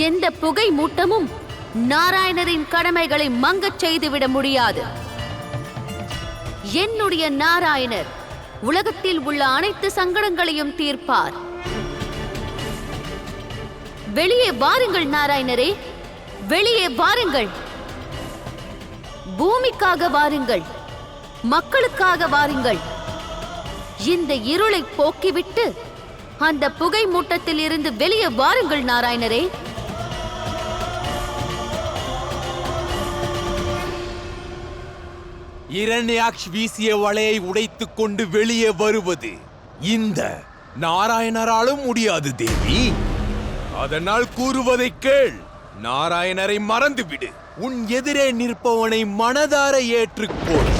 எந்த புகை மூட்டமும் நாராயணரின் கடமைகளை மங்கச் செய்துவிட முடியாது. என்னுடைய நாராயணர் உலகத்தில் உள்ள அனைத்து சங்கடங்களையும் தீர்ப்பார். வெளியே வாருங்கள் நாராயணரே, வெளியே வாருங்கள். பூமிக்காக வாருங்கள், மக்களுக்காக வாருங்கள். இந்த இருளை போக்கிவிட்டு அந்த புகை மூட்டத்தில் இருந்து வெளியே வாருங்கள் நாராயணரே. இரண்யாக்ஷ் வீசிய வலையை உடைத்துக் கொண்டு வெளியே வருவது இந்த நாராயணராலும் முடியாது தேவி. அதனால் கூறுவதை கேள். நாராயணரை மறந்துவிடு. உன் எதிரே நிற்பவனை மனதார ஏற்றுக்கொள்.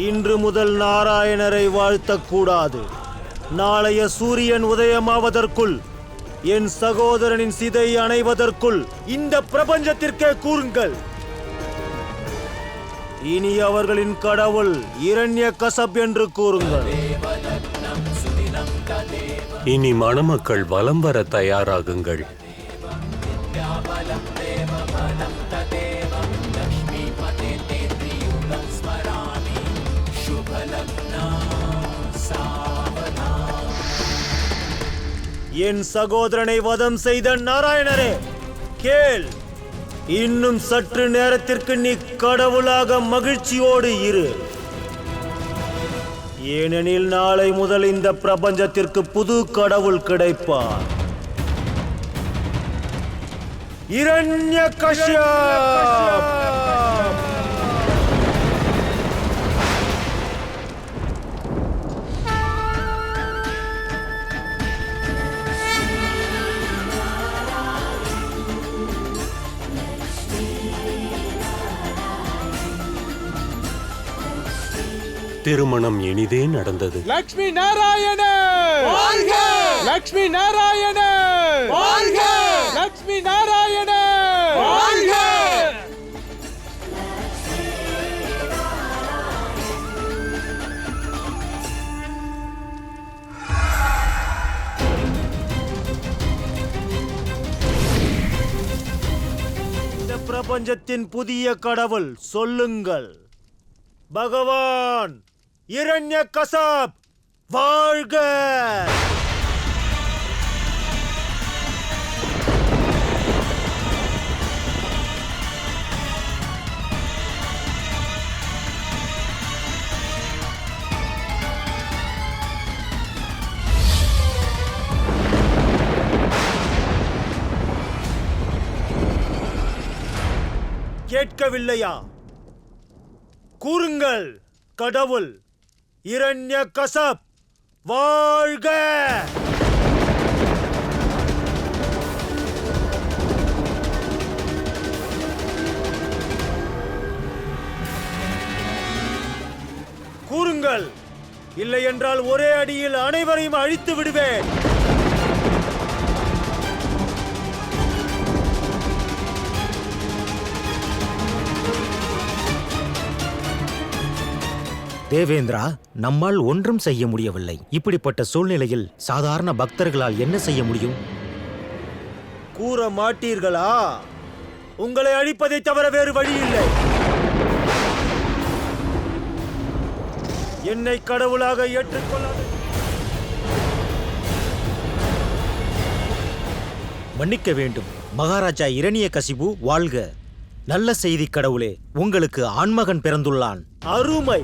இன்று முதல் நாராயணரை வாழ்த்தக்கூடாது. நாளைய சூரியன் உதயமாவதற்குள், என் சகோதரனின் சிதை அணைவதற்குள் இந்த பிரபஞ்சத்திற்கே கூறுங்கள். இனி அவர்களின் கடவுள் இரண்யகசப் என்று கூறுங்கள். இனி மணமக்கள் வலம் வர தயாராகுங்கள். என் சகோதரனை வதம் செய்த நாராயணரே, கேள். இன்னும் சற்று நேரத்திற்கு நீ கடவுளாக மகிழ்ச்சியோடு இரு. ஏனெனில் நாளை முதல் இந்த பிரபஞ்சத்திற்கு புது கடவுள் கிடைப்பார். இரண்யகசிப். திருமணம் இனிதே நடந்தது. லக்ஷ்மி நாராயண வாழ்க! லக்ஷ்மி நாராயண வாழ்க! லக்ஷ்மி நாராயண வாழ்க! இந்த பிரபஞ்சத்தின் புதிய கடவுள் சொல்லுங்கள். பகவான் இரண்யகசப் வாழ்க! கேட்கவில்லையா? கூறுங்கள். கடவுள் இரண்யகசப் வாழ்க! கூறுங்கள். இல்லை என்றால் ஒரே அடியில் அனைவரையும் அழித்து விடுவேன். தேவேந்திரா, நம்மால் ஒன்றும் செய்ய முடியவில்லை. இப்படிப்பட்ட சூழ்நிலையில் சாதாரண பக்தர்களால் என்ன செய்ய முடியும்? கூற மாட்டீர்களா? உங்களை அழிப்பதை தவிர வேறு வழி இல்லை. என்னை கடவுளாக ஏற்றுக்கொள்ளாது. மன்னிக்க வேண்டும் மகாராஜா இரண்யகசிபு வாழ்க! நல்ல செய்தி கடவுளே, உங்களுக்கு ஆண்மகன் பிறந்துள்ளான். அருமை.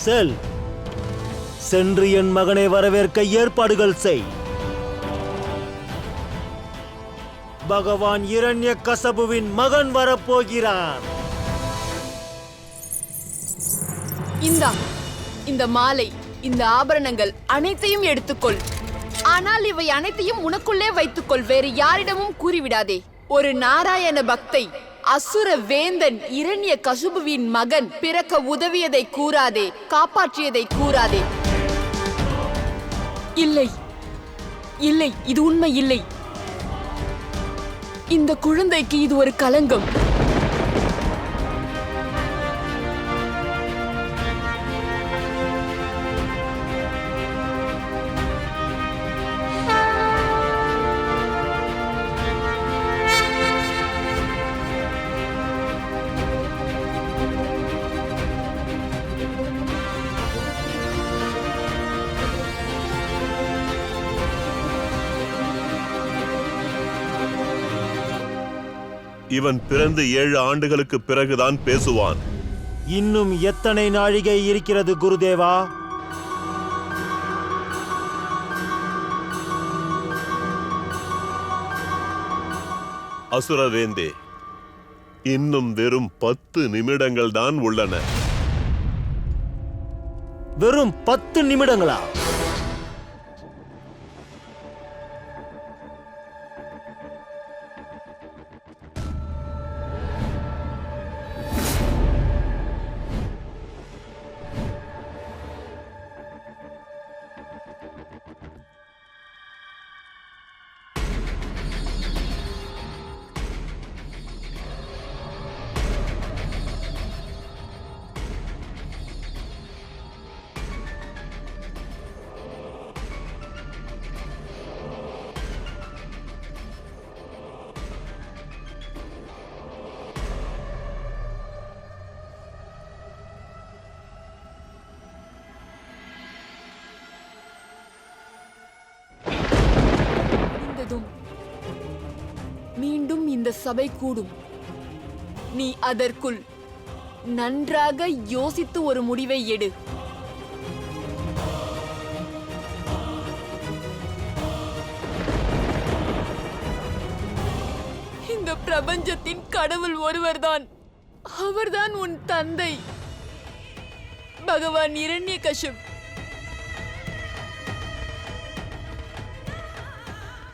செல், சென்று என் மகனை வரவேற்க ஏற்பாடுகள் செய். பகவான் இரண்யகசபுவின் மகன் வரப்போகிறார். இந்த மாலை, இந்த ஆபரணங்கள் அனைத்தையும் எடுத்துக்கொள். ஆனால் இவை அனைத்தையும் உனக்குள்ளே வைத்துக்கொள், வேறு யாரிடமும் கூறிவிடாதே. ஒரு நாராயண பக்தை, அசுர வேந்தன் இரண்யகசுபுவின் மகன் பிறக்க உதவியதை கூறாதே, காப்பாற்றியதை கூறாதே. இல்லை இல்லை, இது உண்மை இல்லை. இந்த குழந்தைக்கு இது ஒரு களங்கம். இவன் பிறந்து 7 ஆண்டுகளுக்கு பிறகுதான் பேசுவான். இன்னும் எத்தனை நாழிகை இருக்கிறது குருதேவா? அசுரவேந்தே, இன்னும் வெறும் 10 நிமிடங்கள் தான் உள்ளன. வெறும் 10 நிமிடங்களா? மீண்டும் இந்த சபை கூடும். நீ அதற்குள் நன்றாக யோசித்து ஒரு முடிவை எடு. இந்த பிரபஞ்சத்தின் கடவுள் ஒருவர்தான். அவர்தான் உன் தந்தை பகவான் இரண்யகசிபு.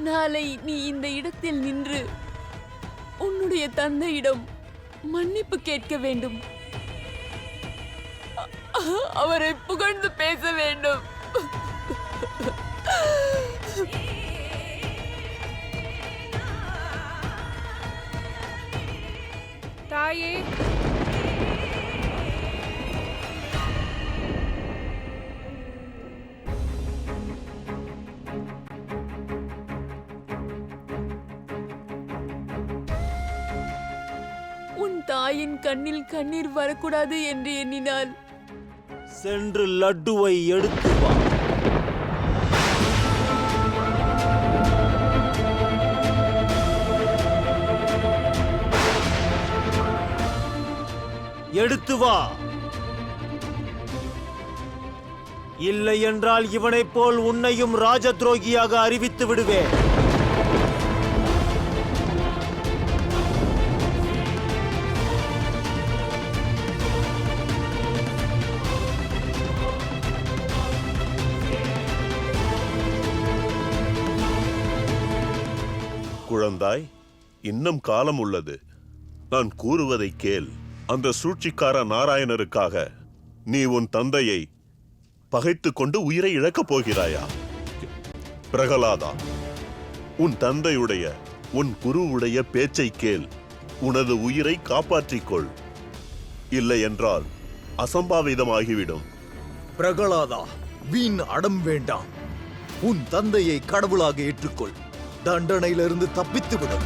நாளை நீ இந்த இடத்தில் நின்று உன்னுடைய தந்தையிடம் மன்னிப்பு கேட்க வேண்டும். அவரை புகழ்ந்து பேச வேண்டும். தாயே, உன் தாயின் கண்ணில் கண்ணீர் வரக்கூடாது என்று எண்ணினால் சென்று லட்டுவை எடுத்து வா. எடுத்து வா. இல்லை என்றால் இவனைப் போல் உன்னையும் ராஜ துரோகியாக அறிவித்து விடுவேன். குழந்தாய், இன்னும் காலம் உள்ளது. நான் கூறுவதை கேள். அந்த சூழ்ச்சிக்கார நாராயணருக்காக நீ உன் தந்தையை பகைத்துக் கொண்டு உயிரை இழக்கப் போகிறாயா? பிரகலாதா, உன் தந்தையுடைய, உன் குருவுடைய பேச்சை கேள். உனது உயிரை காப்பாற்றிக்கொள். இல்லை என்றால் அசம்பாவிதமாகிவிடும். பிரகலாதா, வீண் அடம் வேண்டாம். உன் தந்தையை கடவுளாக ஏற்றுக்கொள். தண்டனையிலிருந்து தப்பித்து விடும்.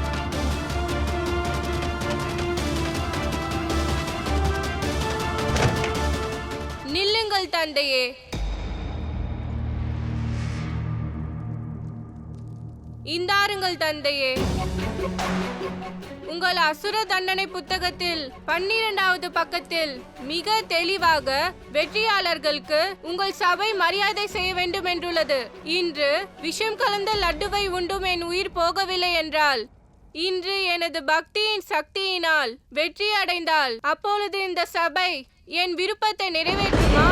நில்லுங்கள் தந்தையே. இந்தாருங்கள் தந்தையே. உங்கள் அசுர தண்டனை புத்தகத்தில் 12வது பக்கத்தில் மிக தெளிவாக வெற்றியாளர்களுக்கு உங்கள் சபை மரியாதை செய்ய வேண்டும் என்றுள்ளது. இன்று விஷம் கலந்த லட்டுவை உண்டும் என் உயிர் போகவில்லை என்றால் இன்று எனது பக்தியின் சக்தியினால் வெற்றி அடைந்தால் அப்பொழுது இந்த சபை என் விருப்பத்தை நிறைவேற்றுமா?